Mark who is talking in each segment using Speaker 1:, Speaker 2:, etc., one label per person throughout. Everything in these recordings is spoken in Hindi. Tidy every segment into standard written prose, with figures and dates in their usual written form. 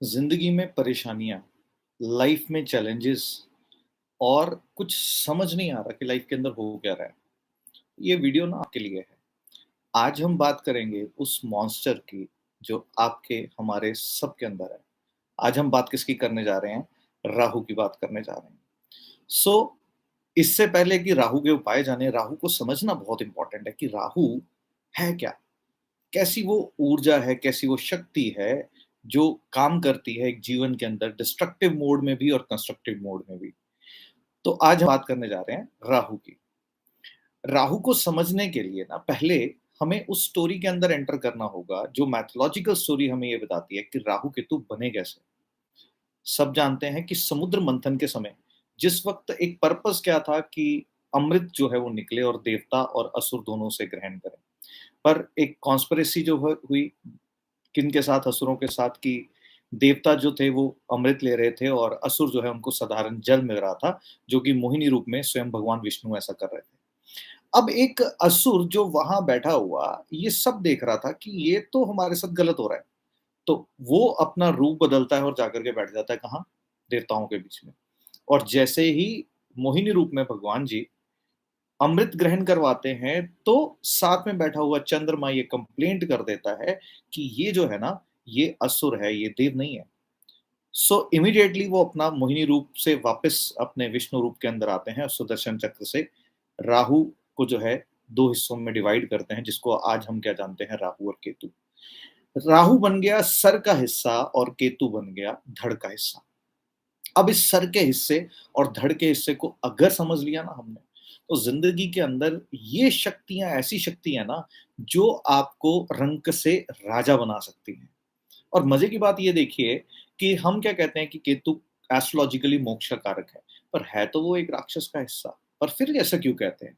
Speaker 1: जिंदगी में परेशानियां, लाइफ में चैलेंजेस और कुछ समझ नहीं आ रहा कि लाइफ के अंदर हो क्या रहा है। ये वीडियो ना आपके लिए है। आज हम बात करेंगे उस मॉन्स्टर की जो आपके हमारे सबके अंदर है। आज हम बात किसकी करने जा रहे हैं? राहु की बात करने जा रहे हैं। सो इससे पहले कि राहु के उपाय जाने, राहु को समझना बहुत इंपॉर्टेंट है कि राहु है क्या, कैसी वो ऊर्जा है, कैसी वो शक्ति है जो काम करती है एक जीवन के अंदर, डिस्ट्रक्टिव मोड में भी और कंस्ट्रक्टिव मोड में भी। तो आज हम बात करने जा रहे हैं राहु की। राहु को समझने के लिए ना पहले हमें उस स्टोरी के अंदर एंटर करना होगा जो मैथोलॉजिकल स्टोरी हमें ये बताती है कि राहु केतु बने कैसे। सब जानते हैं कि समुद्र मंथन के समय जिस वक्त एक पर्पस क्या था कि अमृत जो है वो निकले और देवता और असुर दोनों से ग्रहण करें। पर एक कॉन्स्पिरेसी जो हुई किन के साथ, असुरों के साथ, कि देवता जो थे वो अमृत ले रहे थे और असुर जो है उनको साधारण जल मिल रहा था, जो कि मोहिनी रूप में स्वयं भगवान विष्णु ऐसा कर रहे थे। अब एक असुर जो वहां बैठा हुआ ये सब देख रहा था कि ये तो हमारे साथ गलत हो रहा है। तो वो अपना रूप बदलता है और जाकर के बैठ जाता है कहाँ? देवताओं के बीच में। और जैसे ही मोहिनी रूप में भगवान जी अमृत ग्रहण करवाते हैं तो साथ में बैठा हुआ चंद्रमा ये कंप्लेंट कर देता है कि ये जो है ना, ये असुर है, ये देव नहीं है। सो इमीडिएटली वो अपना मोहिनी रूप से वापस अपने विष्णु रूप के अंदर आते हैं और सुदर्शन चक्र से राहु को जो है दो हिस्सों में डिवाइड करते हैं, जिसको आज हम क्या जानते हैं? राहु और केतु। राहु बन गया सर का हिस्सा और केतु बन गया धड़ का हिस्सा। अब इस सर के हिस्से और धड़ के हिस्से को अगर समझ लिया ना हमने, तो जिंदगी के अंदर ये शक्तियां ऐसी शक्तियां ना जो आपको रंक से राजा बना सकती हैं। और मजे की बात ये देखिए कि हम क्या कहते हैं कि केतु एस्ट्रोलॉजिकली मोक्ष का कारक है, पर है तो वो एक राक्षस का हिस्सा। पर फिर ऐसा क्यों कहते हैं?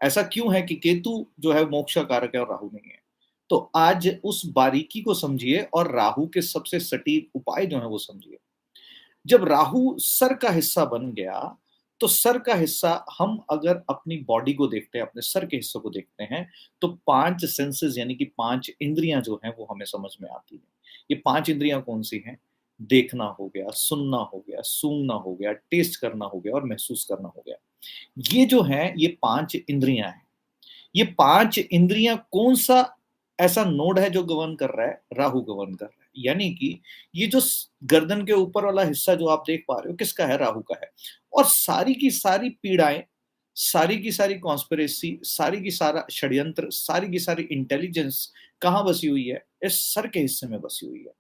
Speaker 1: ऐसा क्यों है कि केतु जो है मोक्ष का कारक है और राहु नहीं है? तो आज उस बारीकी को समझिए और राहु के सबसे सटीक उपाय जो है वो समझिए। जब राहु सर का हिस्सा बन गया, तो सर का हिस्सा, हम अगर अपनी बॉडी को देखते हैं, अपने सर के हिस्से को देखते हैं, तो 5 सेंसेस यानी कि 5 इंद्रियाँ जो हैं वो हमें समझ में आती हैं। ये 5 इंद्रियाँ कौन-सी हैं? देखना हो गया, सुनना हो गया, सूंघना हो गया, टेस्ट करना हो गया और महसूस करना हो गया। ये जो हैं, ये 5 इंद्रियाँ हैं। ये 5 इंद्रियाँ कौन-सा ऐसा नोड है जो गवर्न कर रहा है? राहु गवर्न कर रहा है। यानी कि ये जो गर्दन के ऊपर वाला हिस्सा जो आप देख पा रहे हो, किसका है? राहु का है। और सारी की सारी पीड़ाएं, सारी की सारी कॉन्स्पिरेसी, सारी की सारा षड्यंत्र, सारी की सारी इंटेलिजेंस कहाँ बसी हुई है? इस सर के हिस्से में बसी हुई है।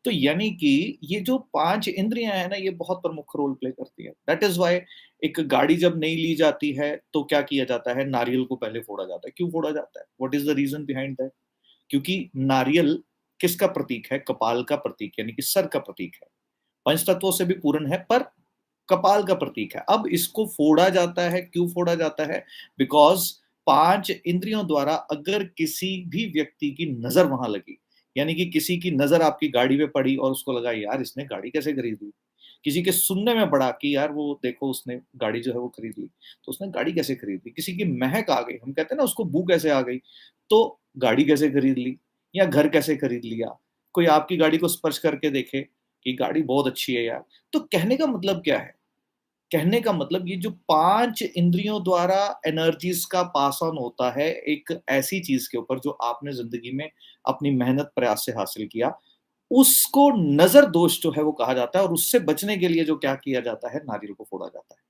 Speaker 1: तो यानी कि ये जो 5 इंद्रियाँ हैं ना, ये बहुत प्रमुख रोल प्ले करती है। दैट इज़ व्हाई एक गाड़ी जब नई ली जाती है, तो क्या किया जाता है? नारियल को पहले फोड़ा जाता है। क्यों फोड़ा जाता है? What is the reason behind that? क्योंकि नारियल किसका प्रतीक है? कपाल का प्रतीक, यानी कि सर का प्रतीक है। पंच तत्वों से भी पूर्ण है, पर कपाल का प्रतीक है। अब इसको फोड़ा जाता है, क्यों फोड़ा जाता है? बिकॉज़ 5 इंद्रियों द्वारा अगर किसी भी व्यक्ति की नज़र वहाँ लगी, यानी कि किसी की नज़र आपकी गाड़ी पे पड़ी और उसको लगा यार इसने गाड़ी कैसे खरीद ली? किसी के सुनने में पड़ा कि यार वो देखो उसने गाड़ी जो है वो खरीद ली, तो उसने गाड़ी कैसे खरीद ली? किसी की महक आ गई, हम कहते हैं ना उसको बू कैसे आ गई? तो गाड़ी कैसे खरीद ली? या घर कैसे खरीद लिया? कोई आपकी गाड़ी को स्पर्श करके देखे कि गाड़ी बहुत अच्छी है यार। तो कहने का मतलब क्या है? कहने का मतलब ये जो 5 इंद्रियों द्वारा एनर्जीज़ का पास ऑन होता है एक ऐसी चीज़ के ऊपर जो आपने ज़िंदगी में अपनी मेहनत प्रयास से हासिल किया, उसको नज़र दोष जो है वो कहा जाता है और उससे बचने के लिए जो क्या किया जाता है, नारियल को फोड़ा जाता है।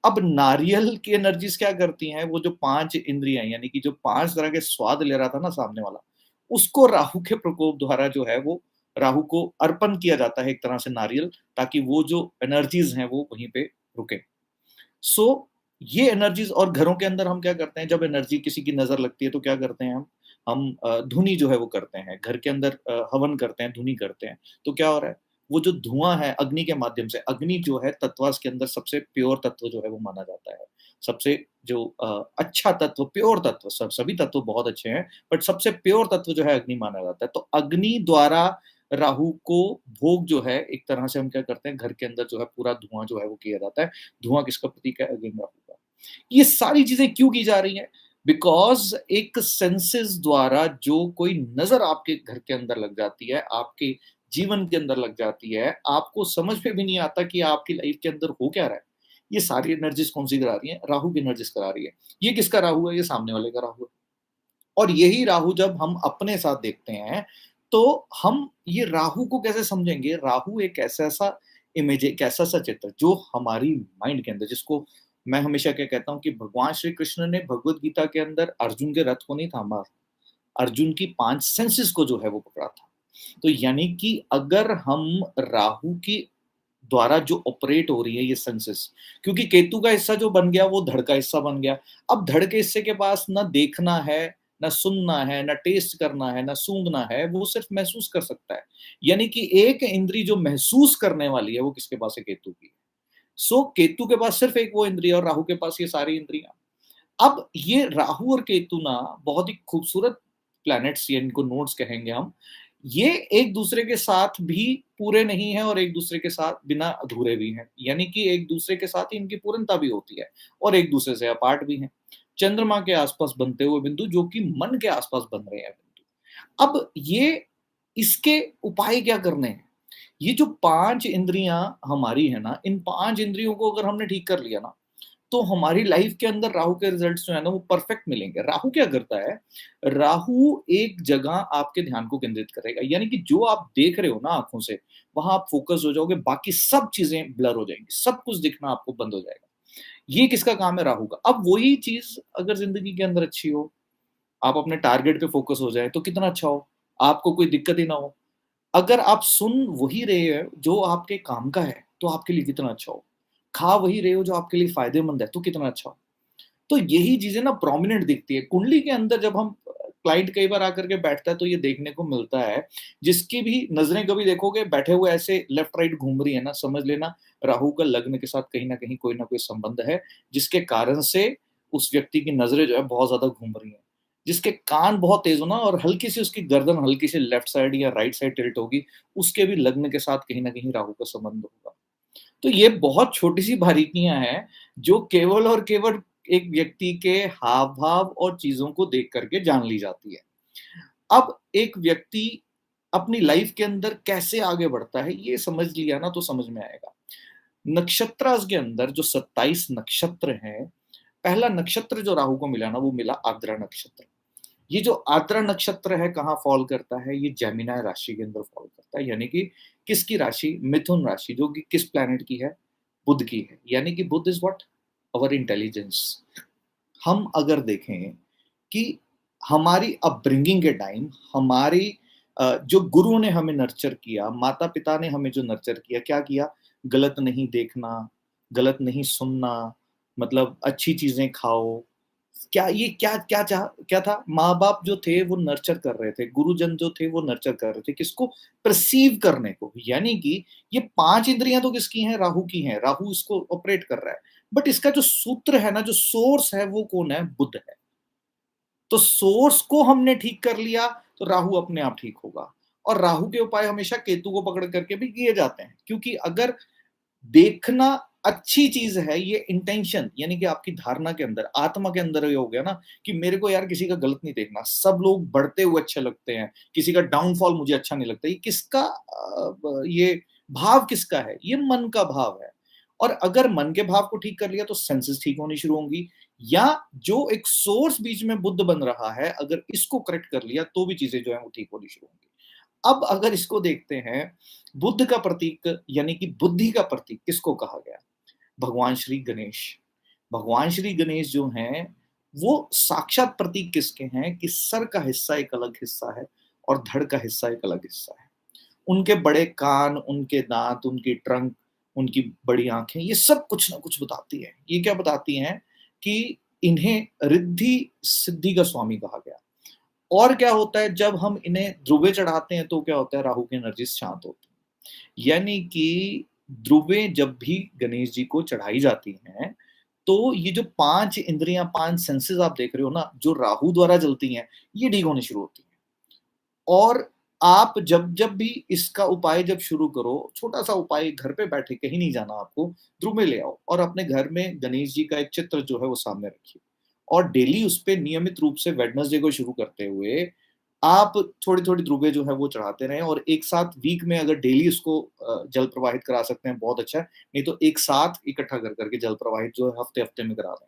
Speaker 1: अब नारियल की एनर्जीज़ क्या करती हैं, वो जो 5 इंद्रियाँ यानी कि जो 5 तरह के स्वाद ले रहा था ना सामने वाला, उसको राहु के प्रकोप द्वारा जो है वो राहु को अर्पण किया जाता है एक तरह से नारियल, ताकि वो जो एनर्जीज़ हैं वो वहीं पे रुकें। सो ये एनर्जीज, और घरों के अंदर हम क्या करते हैं, जब एनर्जी किसी की नजर लगती है तो क्या करते हैं हम धुनी जो है वो करते हैं घर के अंदर, हवन करते हैं, धुनी करते हैं। तो क्या हो रहा है? वो जो धुआं है अग्नि के माध्यम से, अग्नि जो है तत्वास के अंदर सबसे प्योर तत्व जो है वो माना जाता है। सबसे जो अच्छा तत्व, प्योर तत्व, सभी तत्व बहुत अच्छे हैं, बट सबसे प्योर तत्व जो है अग्नि माना जाता है। तो अग्नि द्वारा राहु को भोग जो है एक तरह से हम क्या करते हैं, घर के अंदर जो है पूरा धुआं जो है वो किया जाता है। धुआं किसका प्रतीक है? अग्नि राहु का। ये सारी चीजें क्यों की जा रही हैं? बिकॉज एक सेंसेस द्वारा जो कोई नजर आपके घर के अंदर लग जाती है, आपके जीवन के अंदर लग जाती है, आपको समझ में भी नहीं आता कि आपकी लाइफ के अंदर हो क्या रहा है। ये सारी एनर्जीज़ कौन-सी करा रही हैं? राहु की एनर्जीज़ करा रही है। ये किसका राहु है? ये सामने वाले का राहु है। और यही राहु जब हम अपने साथ देखते हैं, तो हम ये राहु को कैसे समझेंगे? राहु एक ऐसा-सा इमेज, एक ऐसा-सा चित्र जो हमारी माइंड के अंदर, जिसको मैं हमेशा क्या कहता हूँ कि भगवान श्री कृष्ण ने भगवद गीता के अंदर अर्जुन के रथ को नहीं थामा, अर्जुन की 5 सेंसेस को जो है वो पकड़ा था। तो यानी कि अगर हम राहु की द्वारा जो ऑपरेट हो रही है ये सेंसेस, क्योंकि केतु का हिस्सा जो बन गया वो धड़ का हिस्सा बन गया। अब धड़ के हिस्से के पास ना देखना है, ना सुनना है, ना टेस्ट करना है, ना सूंघना है, वो सिर्फ महसूस कर सकता है। यानी कि एक इंद्री जो महसूस करने वाली है वो किसके पास है? केतु की। सो केतु के पास सिर्फ एक वो इंद्रिय और राहु के पास ये सारी इंद्रियां। अब ये राहु और केतु ना बहुत ही खूबसूरत प्लैनेट्स, या इनको नोड्स कहेंगे हम। ये एक दूसरे के साथ भी पूरे नहीं है और एक दूसरे के साथ बिना अधूरे भी हैं। यानी कि एक दूसरे के साथ ही इनकी पूर्णता भी होती है और एक दूसरे से अपार्ट भी हैं। चंद्रमा के आसपास बनते हुए बिंदु जो कि मन के आसपास बन रहे हैं बिंदु। अब ये इसके उपाय क्या करने हैं? ये जो 5 इंद्रियाँ हमारी है ना, इन 5 इंद्रियों को अगर हमने ठीक कर लिया ना, तो हमारी लाइफ के अंदर राहु के रिजल्ट्स जो है ना वो परफेक्ट मिलेंगे। राहु क्या करता है? राहु एक जगह आपके ध्यान को केंद्रित करेगा, यानी कि जो आप देख रहे हो ना आँखों से, वहाँ आप फ़ोकस हो जाओगे, बाकी सब चीज़ें ब्लर हो जाएँगी, सब कुछ दिखना आपको बंद हो जाएगा। ये किसका काम है? राहु का। अब वही चीज़ अगर ज़िंदगी के अंदर अच्छी हो, आप अपने टारगेट पे फ़ोकस हो जाएँ, तो कितना अच्छा हो, आपको कोई दिक्कत ही ना हो। अगर आप सुन वही रहे हो जो आपके काम का है, तो आपके लिए कितना अच्छा हो। खा वही रहे हो जो आपके लिए फ़ायदेमंद है, तो कितना अच्छा हो। तो यही चीज़ें ना प्रोमिनेंट दिखती है। कुंडली के अंदर जब हम क्लाइंट कई बार आकर के बैठता है तो ये देखने को मिलता है, जिसकी भी नज़रें कभी देखोगे बैठे हुए ऐसे लेफ्ट राइट घूम रही है ना, समझ लेना राहु का लग्न के साथ कहीं न कहीं कोई न कोई संबंध है, जिसके कारण से उस व्यक्ति की नज़रें जो है बहुत ज़्यादा घूम रही हैं। जिसके कान बहुत तेज़ हो ना और हल्की-सी उसकी गर्दन हल्की-सी लेफ्ट साइड या राइट साइड टिल्ट होगी, उसके भी लग्न के साथ कहीं न कहीं राहु का संबंध होगा। तो ये बहुत छोटी-सी बारीकियाँ हैं, जो केवल और केवल एक व्यक्ति के हाव-भाव और चीज़ों को देख कर के जान ली जाती है। अब एक व्यक्ति अपनी लाइफ़ के अंदर कैसे आगे बढ़ता है, ये समझ लिया ना तो समझ में आएगा। नक्षत्रास के अंदर जो 27 नक्षत्र हैं, पहला नक्षत्र जो राहु को मिला ना, वो मिला आर्द्रा नक्षत्र। ये जो आर्द्रा नक्षत्र है कहाँ फ़ॉल करता है? ये जेमिनी राशि के अंदर फ़ॉल करता है, यानी कि किसकी राशि? मिथुन राशि, जो कि किस प्लैनेट की है? बुध की है। यानी कि बुध इज़ व्हाट? Our intelligence. हम अगर देखें कि हमारी अपब्रिंगिंग के टाइम हमारी जो गुरु ने हमें नर्चर किया, माता-पिता ने हमें जो नर्चर किया, क्या किया? गलत नहीं देखना, गलत नहीं सुनना, मतलब अच्छी चीज़ें खाओ। क्या ये क्या क्या चाह क्या था? माँ-बाप जो थे वो नर्चर कर रहे थे, गुरुजन जो थे वो नर्चर कर रहे थे, किसको? पर्सीव करने को। यानी कि ये 5 इंद्रियाँ तो किसकी हैं? राहु की हैं, राहु इसको ऑपरेट कर रहा है। बट इसका जो सूत्र है ना, जो सोर्स है वो कौन है? बुध है। तो सोर्स को हमने ठीक कर लिया तो राहु अपने आप ठीक होगा। और राहु के उपाय हमेशा केतु को पकड़ करके भी किए जाते हैं, क्योंकि अगर देखना अच्छी चीज़ है, ये इंटेंशन यानी कि आपकी धारणा के अंदर, आत्मा के अंदर ये हो गया ना कि मेरे को यार किसी का गलत नहीं देखना, सब लोग बढ़ते हुए अच्छे लगते हैं, किसी का डाउनफॉल मुझे अच्छा नहीं लगता। ये किसका ये भाव किसका है? ये मन का भाव है। और अगर मन के भाव को ठीक कर लिया तो सेंसेस ठीक होनी शुरू होंगी, या जो एक सोर्स बीच में बुद्ध बन रहा है, अगर इसको करेक्ट कर लिया तो भी चीज़ें जो हैं वो ठीक होनी शुरू होंगी। अब अगर इसको देखते हैं, बुद्ध का प्रतीक यानी कि बुद्धि का प्रतीक किसको कहा गया? भगवान श्री गणेश। भगवान श्री गणेश जो हैं, वो साक्षात प्रतीक किसके हैं कि सर का हिस्सा एक अलग हिस्सा है और धड़ का हिस्सा एक अलग हिस्सा है। उनके बड़े कान, उनके दाँत, उनकी ट्रंक, उनकी बड़ी आँखें, ये सब कुछ ना कुछ बताती हैं। ये क्या बताती हैं कि इन्हें रिद्धि-सिद्धि का स्वामी कहा गया। और क्या होता है जब हम इन्हें ध्रुवे चढ़ाते हैं तो क्या होता है? राहु की एनर्जी शांत होती है। यानी कि ध्रुवें जब भी गणेश जी को चढ़ाई जाती हैं, तो ये जो 5 इंद्रियाँ, 5 सेंसेस आप देख रहे हो ना, जो राहु द्वारा जलती हैं, ये ठीक होनी शुरू होती हैं। और आप जब भी इसका उपाय जब शुरू करो, छोटा-सा उपाय, घर पे बैठे, कहीं नहीं जाना आपको, ध्रुव ले आओ और अपने घर में गणेश जी का एक चित्र जो है वो सामने रखिए। और डेली उसपे नियमित रूप से वेडनेसडे को शुरू करते हुए आप थोड़ी-थोड़ी ध्रुवें जो है वो चढ़ाते रहें और एक साथ वीक में अगर डेली उसको जल प्रवाहित करा सकते हैं बहुत अच्छा है, नहीं तो एक साथ इकट्ठा कर के जल प्रवाहित जो है हफ्ते-हफ्ते में करा दें।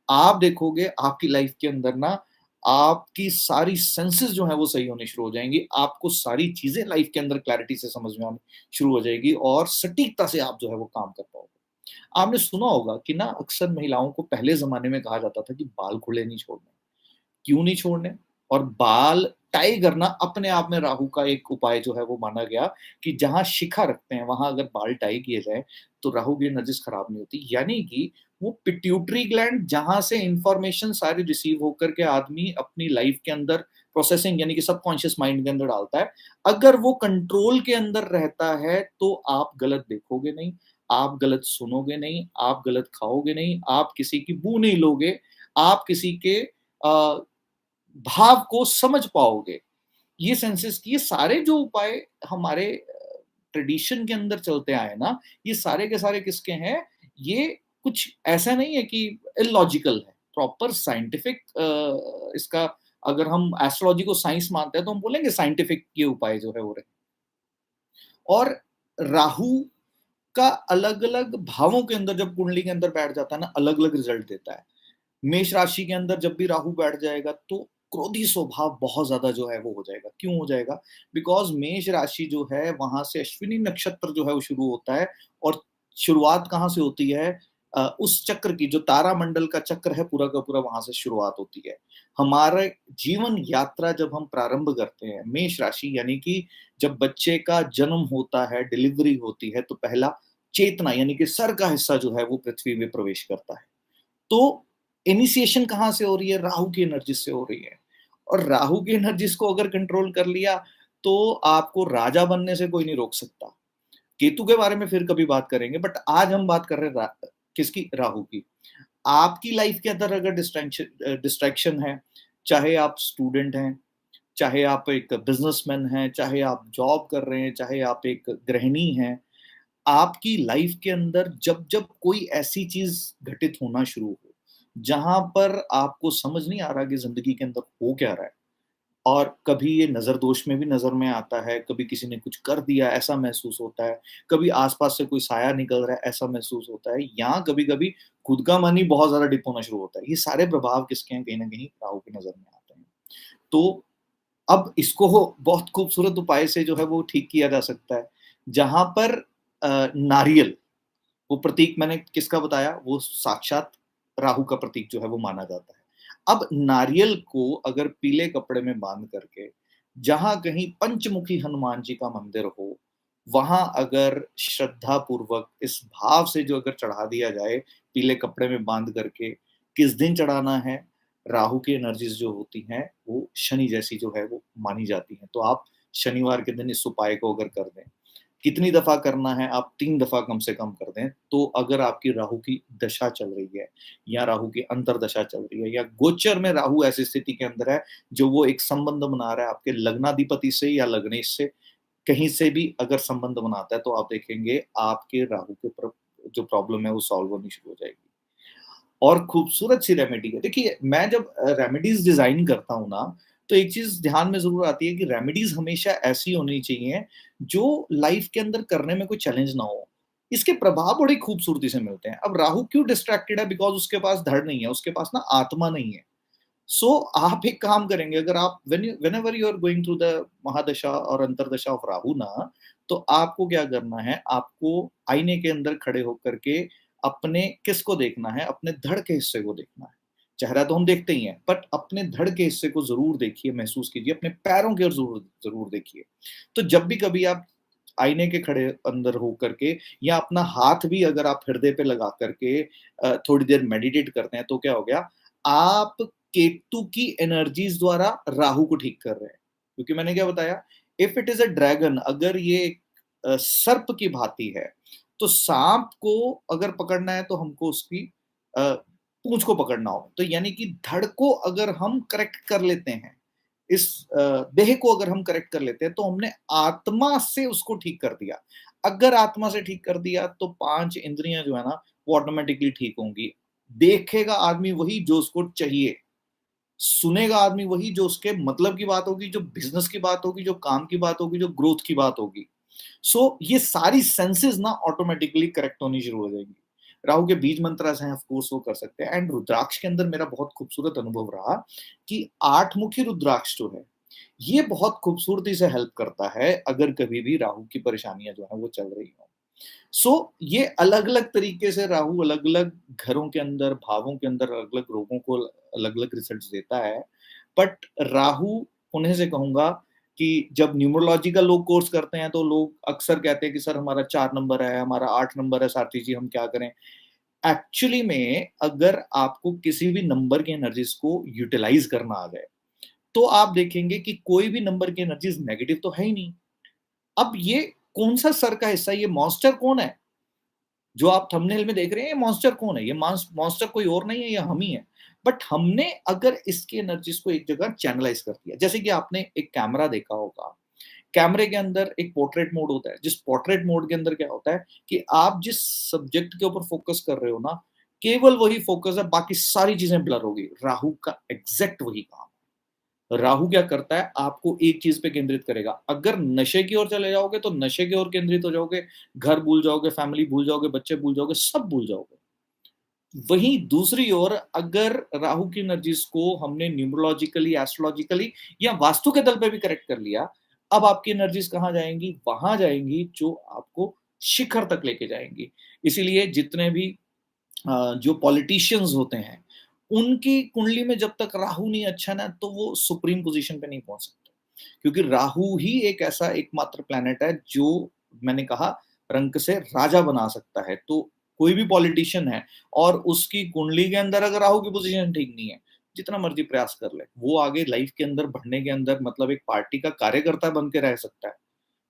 Speaker 1: आप देखोगे आपकी लाइफ के अंदर ना आपकी सारी सेंसेस जो हैं वो सही होनी शुरू हो जाएँगी। आपको सारी चीज़ें लाइफ के अंदर क्लैरिटी से समझ में आनी शुरू हो जाएगी और सटीकता से आप जो है वो काम कर पाओगे। आपने सुना होगा कि ना अक्सर महिलाओं को पहले ज़माने में कहा जाता था कि बाल खुले नहीं छोड़ने। क्यों नहीं छोड़ने? और बाल टाई करना अपने आप में राहु का एक उपाय जो है वो माना गया कि जहाँ शिखा रखते हैं, वहाँ अगर बाल टाई किए जाएँ, तो राहु की एनर्जीज़ खराब नहीं होती। यानी कि वो पिट्यूटरी ग्लैंड जहाँ से इन्फॉर्मेशन सारी रिसीव होकर के आदमी अपनी लाइफ़ के अंदर प्रोसेसिंग यानी कि सबकॉन्शियस माइंड के अंदर डालता है। अगर वो कंट्रोल के अंदर रहता है, तो आप गलत देखोगे नहीं, आप गलत सुनोगे नहीं, आप गलत खाओगे नहीं, आप किसी की बू नहीं लोगे, आप किसी के अ, भाव को समझ पाओगे। ये सेंसेस की ये सारे जो उपाय हमारे ट्रेडिशन के अंदर चलते आए ना, ये सारे के सारे किसके हैं? ये कुछ ऐसा नहीं है कि इलॉजिकल है। प्रॉपर साइंटिफिक इसका अगर हम एस्ट्रोलॉजी को साइंस मानते हैं, तो हम बोलेंगे साइंटिफिक ये उपाय जो है वो रहे। और राहु का अलग-अलग भावों के अंदर जब कुंडली के अंदर बैठ जाता है ना, अलग-अलग रिज़ल्ट देता है। मेष राशि के अंदर जब भी राहु बैठ जाएगा तो क्रोधी स्वभाव बहुत ज़्यादा जो है वो हो जाएगा। क्यों हो जाएगा? बिकॉज़ मेष राशि जो है वहाँ से अश्विनी नक्षत्र जो है वो शुरू होता है और शुरुआत कहाँ से होती है? उस चक्र की जो तारामंडल का चक्र है पूरा का पूरा वहाँ से शुरुआत होती है। हमारे जीवन यात्रा जब हम प्रारंभ करते हैं, मेष राशि यानी कि जब बच्चे का जन्म होता है, डिलीवरी होती है तो पहला चेतना यानी कि सर का हिस्सा जो है वो पृथ्वी में प्रवेश करता है। तो इनिशिएशन कहाँ से हो रही है? राहु की एनर्जी से हो रही है और राहु की एनर्जीज़ को अगर कंट्रोल कर लिया, तो आपको राजा बनने से कोई नहीं रोक सकता। केतु के बारे में फिर कभी बात करेंगे, बट आज हम बात कर रहे हैं किसकी? राहु की। आपकी लाइफ के अंदर अगर डिस्ट्रैक्शन है, चाहे आप स्टूडेंट हैं, चाहे आप एक बिज़नेसमैन हैं, चाहे आप जॉब कर रहे हैं, चाहे आप एक गृहिणी हैं, आपकी लाइफ के अंदर जब-जब कोई ऐसी चीज़ घटित होना शुरू हो, जहाँ पर आपको समझ नहीं आ रहा कि ज़िंदगी के अंदर हो क्या रहा है और कभी ये नज़र दोष में भी नज़र में आता है, कभी किसी ने कुछ कर दिया ऐसा महसूस होता है, कभी आस-पास से कोई साया निकल रहा है ऐसा महसूस होता है या कभी-कभी खुद का मन ही बहुत ज़्यादा डिप होना शुरू होता है। ये सारे प्रभाव किसके हैं? कहीं न कहीं राहु की नज़र में आते हैं। तो अब इसको बहुत खूबसूरत उपाय से जो है वो ठीक किया जा सकता है, जहाँ पर नारियल वो प्रतीक मैंने किसका बताया? वो साक्षात राहु का प्रतीक जो है वो माना जाता है। अब नारियल को अगर पीले कपड़े में बाँध करके, जहाँ कहीं पंचमुखी हनुमान जी का मंदिर हो, वहाँ अगर श्रद्धापूर्वक इस भाव से जो अगर चढ़ा दिया जाए, पीले कपड़े में बाँध करके, किस दिन चढ़ाना है? राहु की एनर्जीज़ जो होती हैं, वो शनि जैसी जो है वो मानी जाती हैं। तो आप शनिवार के दिन इस उपाय को अगर कर दें कितनी दफ़ा करना है, आप 3 दफ़ा कम से कम कर दें, तो अगर आपकी राहु की दशा चल रही है या राहु की अंतर्दशा चल रही है या गोचर में राहु ऐसी स्थिति के अंदर है, जो वो एक संबंध बना रहा है आपके लग्नाधिपति से या लग्नेश से, कहीं से भी अगर संबंध बनाता है, तो आप देखेंगे आपके राहु के जो प्रॉब्लम है, वो सॉल्व होनी शुरू हो जाएगी। और खूबसूरत सी रेमेडी है। देखिए, मैं जब रेमेडीज़ डिज़ाइन करता हूँ ना, तो एक चीज़ ध्यान में ज़रूर आती है कि रेमेडीज़ हमेशा ऐसी होनी चाहिए, जो लाइफ़ के अंदर करने में कोई चैलेंज ना हो। इसके प्रभाव बड़ी खूबसूरती से मिलते हैं। अब राहु क्यों डिस्ट्रैक्टेड है? बिकॉज़ उसके पास धड़ नहीं है, उसके पास ना आत्मा नहीं है। सो आप एक काम करेंगे अगर आप whenever you are going through the mahadasha और अंतर्दशा ऑफ राहु ना, तो आपको क्या करना है, आपको आईने के अंदर खड़े होकर के अपने किसको देखना है, अपने धड़ के हिस्से को देखना है। चेहरा तो हम देखते ही हैं, बट अपने धड़ के हिस्से को ज़रूर देखिए, महसूस कीजिए, अपने पैरों की ओर ज़रूर ज़रूर देखिए। तो जब भी कभी आप आईने के खड़े अंदर होकर के या अपना हाथ भी अगर आप हृदय पे लगा करके थोड़ी देर मेडिटेट करते हैं, तो क्या हो गया, आप केतु की एनर्जीज़ द्वारा राहु को ठीक कर रहे हैं। क्योंकि मैंने क्या बताया, if it is a dragon अगर ये सर्प की भांति है, तो साँप को अगर पकड़ना है तो हमको उसकी पूँछ को पकड़ना होगा। तो यानी कि धड़ को अगर हम करेक्ट कर लेते हैं, इस देह को अगर हम करेक्ट कर लेते हैं, तो हमने आत्मा से उसको ठीक कर दिया। अगर आत्मा से ठीक कर दिया, तो 5 इंद्रियाँ जो है ना, वो ऑटोमैटिकली ठीक होंगी। देखेगा आदमी वही जो उसको चाहिए। सुनेगा आदमी वही जो उसके मतलब की बात होगी, जो बिज़नेस की बात होगी, जो काम की बात होगी, जो ग्रोथ की बात होगी। ये सारी सेंसेस ना ऑटोमेटिकली करेक्ट होनी शुरू हो जाएंगी। राहु के बीज मंत्र ऐसे हैं, ऑफ कोर्स वो कर सकते हैं। एंड रुद्राक्ष के अंदर मेरा बहुत खूबसूरत अनुभव रहा कि आठ मुखी रुद्राक्ष जो है, ये बहुत खूबसूरती से हेल्प करता है अगर कभी भी राहु की परेशानियां जो है वो चल रही हो। ये अलग अलग तरीके से राहु अलग अलग घरों के अंदर, भावों के अंदर अलग अलग रोगों को अलग अलग रिजल्ट देता है। बट राहु, उन्हें से कहूंगा कि जब न्यूमरोलॉजी का लोग कोर्स करते हैं तो लोग अक्सर कहते हैं कि सर हमारा 4 नंबर है, हमारा 8 नंबर है, सारथी जी हम क्या करें। एक्चुअली में अगर आपको किसी भी नंबर की एनर्जीज को यूटिलाइज करना आ जाए तो आप देखेंगे कि कोई भी नंबर की एनर्जीज नेगेटिव तो है ही नहीं। अब ये कौन सा सर का हिस्सा, ये मॉन्स्टर कौन है जो आप थंबनेल में देख रहे हैं, ये मॉन्स्टर कौन है? ये मॉन्स्टर कोई और नहीं है, ये हम ही है। बट हमने अगर इसकी एनर्जीज को एक जगह चैनलाइज कर दिया, जैसे कि आपने एक कैमरा देखा होगा, कैमरे के अंदर एक पोर्ट्रेट मोड होता है। जिस पोर्ट्रेट मोड के अंदर क्या होता है कि आप जिस सब्जेक्ट के ऊपर फोकस कर रहे हो ना, केवल वही फोकस है, बाकी सारी चीजें ब्लर होगी। राहु का एग्जैक्ट वही काम है। राहु क्या करता है, आपको एक चीज पे केंद्रित करेगा। अगर नशे की ओर चले जाओगे तो नशे की ओर केंद्रित हो जाओगे, घर भूल जाओगे, फैमिली भूल जाओगे, बच्चे भूल जाओगे, सब भूल जाओगे। वहीं दूसरी ओर अगर राहु की एनर्जीज को हमने न्यूमरोलॉजिकली, एस्ट्रोलॉजिकली या वास्तु के तल पे भी करेक्ट कर लिया, अब आपकी एनर्जीज कहाँ जाएंगी? वहां जाएंगी जो आपको शिखर तक लेके जाएंगी। इसीलिए जितने भी जो पॉलिटिशियंस होते हैं, उनकी कुंडली में जब तक राहु नहीं अच्छा ना, तो वो सुप्रीम पोजीशन पे नहीं पहुंच सकते। क्योंकि राहु ही एक ऐसा एकमात्र प्लेनेट है जो, मैंने कहा, रंक से राजा बना सकता है। तो कोई भी पॉलिटिशियन है और उसकी कुंडली के अंदर अगर राहु की पोजीशन ठीक नहीं है, जितना मर्जी प्रयास कर ले, वो आगे लाइफ के अंदर बढ़ने के अंदर, मतलब एक पार्टी का कार्यकर्ता बन के रह सकता है,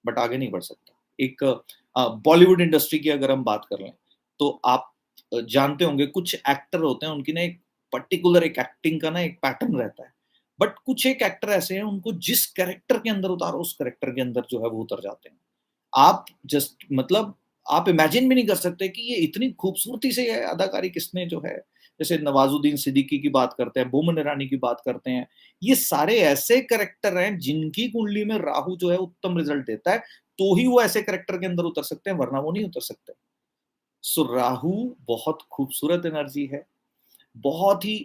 Speaker 1: बट आगे नहीं बढ़ सकता। एक बॉलीवुड इंडस्ट्री की अगर हम बात कर लें, तो आप जानते होंगे कुछ एक्टर होते हैं, उनकी ना एक पर्टिकुलर एक एक्टिंग का ना एक पैटर्न रहता है। बट कुछ एक एक्टर ऐसे हैं, उनको जिस कैरेक्टर के अंदर उतारो, उस कैरेक्टर के अंदर जो है वो उतर जाते हैं। आप जस्ट मतलब आप इमेजिन भी नहीं कर सकते कि ये इतनी खूबसूरती से ये अदाकारी किसने जो है, जैसे नवाजुद्दीन सिद्दीकी की बात करते हैं, बोमन ईरानी की बात करते हैं, ये सारे ऐसे कैरेक्टर हैं जिनकी कुंडली में राहु जो है उत्तम रिजल्ट देता है, तो ही वो ऐसे कैरेक्टर के अंदर उतर सकते हैं, वरना वो नहीं उतर सकते। राहु बहुत खूबसूरत एनर्जी है। बहुत ही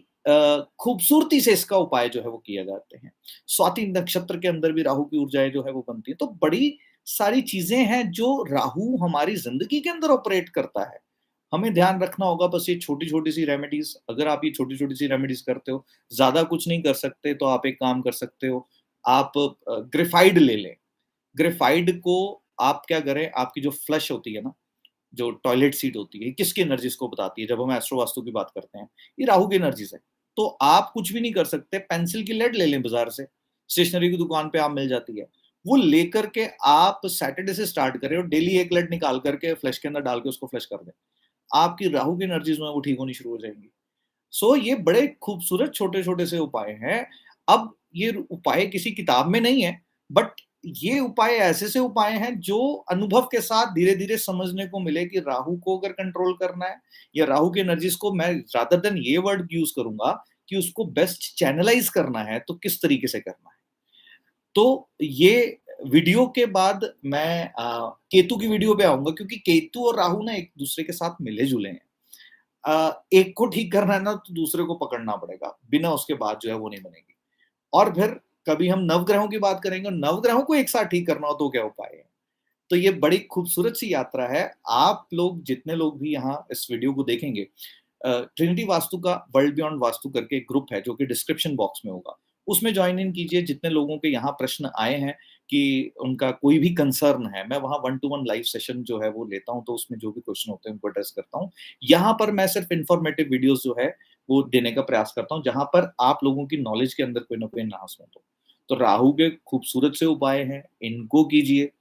Speaker 1: खूबसूरती से इसका उपाय जो है वो किया जाते हैं। स्वाति नक्षत्र के अंदर भी राहु की ऊर्जाएं जो है वो बनती है। तो बड़ी सारी चीजें हैं जो राहु हमारी जिंदगी के अंदर ऑपरेट करता है। हमें ध्यान रखना होगा बस ये छोटी छोटी सी रेमेडीज। अगर आप ये छोटी छोटी सी रेमेडीज करते हो, ज्यादा कुछ नहीं कर सकते, तो आप एक काम कर सकते हो, आप ग्रेफाइड ले लें। ग्रेफाइड को आप क्या करें, आपकी जो फ्लश होती है ना, जो टॉयलेट सीट होती है, किसकी एनर्जीज को बताती है? जब हम एस्ट्रो वास्तु की बात करते हैं, ये राहु की एनर्जीज है। तो आप कुछ भी नहीं कर सकते, पेंसिल की लेड ले लें बाजार से, स्टेशनरी की दुकान पे आप मिल जाती है, वो लेकर के आप सैटरडे से स्टार्ट करें और डेली एक लेड निकाल करके फ्लैश के अंदर डाल के उसको फ्लैश कर दें। आपकी राहु की एनर्जीज में वो ठीक होनी शुरू हो जाएंगी। ये बड़े खूबसूरत छोटे छोटे से उपाय हैं। अब ये उपाय किसी किताब में नहीं है, बट ये उपाय ऐसे से उपाय हैं जो अनुभव के साथ धीरे धीरे समझने को मिले कि राहु को अगर कंट्रोल करना है, या राहु की एनर्जीज को, मैं रादर देन ये वर्ड यूज करूंगा कि उसको बेस्ट चैनलाइज करना है, तो किस तरीके से करना है। तो ये वीडियो के बाद मैं केतु की वीडियो पे आऊंगा, क्योंकि केतु और राहु ना एक दूसरे के साथ मिले जुले हैं। एक को ठीक करना है ना, तो दूसरे को पकड़ना पड़ेगा, बिना उसके बाद जो है वो नहीं बनेगी। और फिर कभी हम नवग्रहों की बात करेंगे, नवग्रहों को एक साथ ठीक करना हो तो क्या उपाय है। तो ये बड़ी खूबसूरत सी यात्रा है। आप लोग जितने लोग भी यहाँ इस वीडियो को देखेंगे, ट्रिनिटी वास्तु का वर्ल्ड बियॉन्ड वास्तु करके एक ग्रुप है जो कि डिस्क्रिप्शन बॉक्स में होगा, उसमें ज्वाइन इन कीजिए। जितने लोगों के यहाँ प्रश्न आए हैं कि उनका कोई भी कंसर्न है, मैं वहाँ 1-to-1 लाइव सेशन जो है वो लेता हूँ, तो उसमें जो भी क्वेश्चन होते हैं उनको एड्रेस करता हूँ। यहाँ पर मैं सिर्फ इंफॉर्मेटिव वीडियोस जो है वो देने का प्रयास करता हूँ, जहाँ पर आप लोगों की नॉलेज के अंदर कोई ना कोई नाश हो। तो राहु के खूबसूरत से उपाय हैं, इनको कीजिए।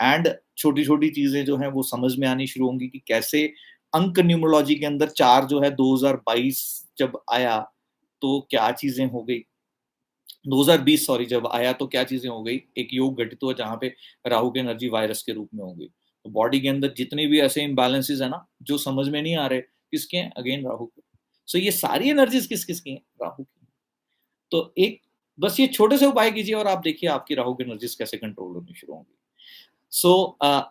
Speaker 1: एंड छोटी-छोटी चीज़ें जो हैं वो समझ में आनी शुरू होंगी कि कैसे अंक न्यूमरोलॉजी के अंदर 4 जो है 2022 जब आया तो क्या चीज़ें हो गई। 2020 सॉरी जब आया तो क्या चीज़ें हो गई। एक योग घटित हुआ जहाँ पे राहु की एनर्जी वायरस के रूप में हो गई। तो बॉडी के अंदर जितने भी ऐसे इम्बैलेंसेस हैं ना, जो समझ में नहीं आ रहे, किसके हैं? अगेन राहु के। ये सारी एनर्जीज़ किस-किस की हैं? राहु की। तो एक बस ये छोटे से उपाय कीजिए और आप देखिए आपकी राहु की एनर्जीज़ कैसे कंट्रोल होनी शुरू होंगी। सो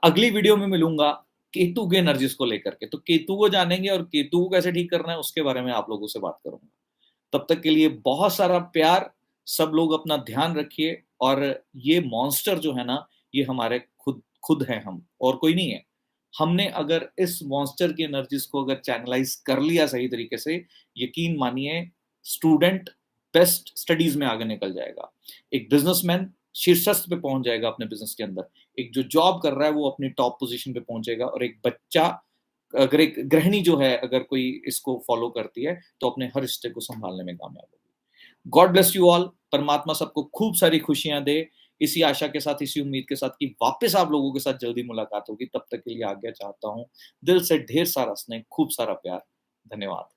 Speaker 1: अगली वीडियो में मिलूँगा केतु के एनर्जीज़ को लेकर के। तो केतु को जानेंगे और केतु को कैसे ठीक करना है उसके बारे में आप लोगों से बात करूँगा। तब तक के लिए बहुत सारा प्यार, सब लोग अपना ध्यान रखिए और ये मॉन्स्टर जो है ना, ये हमारे खुद खुद हैं हम और कोई नहीं है। हमने अगर इस मॉन्स्टर की एनर्जीज़ को अगर चैनलाइज़ कर लिया सही तरीके से, यकीन मानिए स्टूडेंट बेस्ट स्टडीज़ में आगे निकल जाएगा। एक बिज़नेसमैन शीर्षस्थ पे पहुँच जाएगा अपने बिज़नेस के अंदर। एक जो जॉब कर रहा है वो अपनी टॉप पोज़ीशन पे पहुँचेगा और एक बच्चा अगर एक गृहिणी जो है अगर कोई इसको फ़ॉलो करती है, तो अपने हर रिश्ते को सँभालने में कामयाब होगी। God bless you all. परमात्मा सबको खूब सारी खुशियाँ दे। इसी आशा के साथ, इसी उम्मीद के साथ कि वापस आप लोगों के साथ जल्दी मुलाकात होगी। तब तक के लिए आज्ञा चाहता हूँ। दिल से ढेर सारा स्नेह, खूब सारा प्यार। धन्यवाद।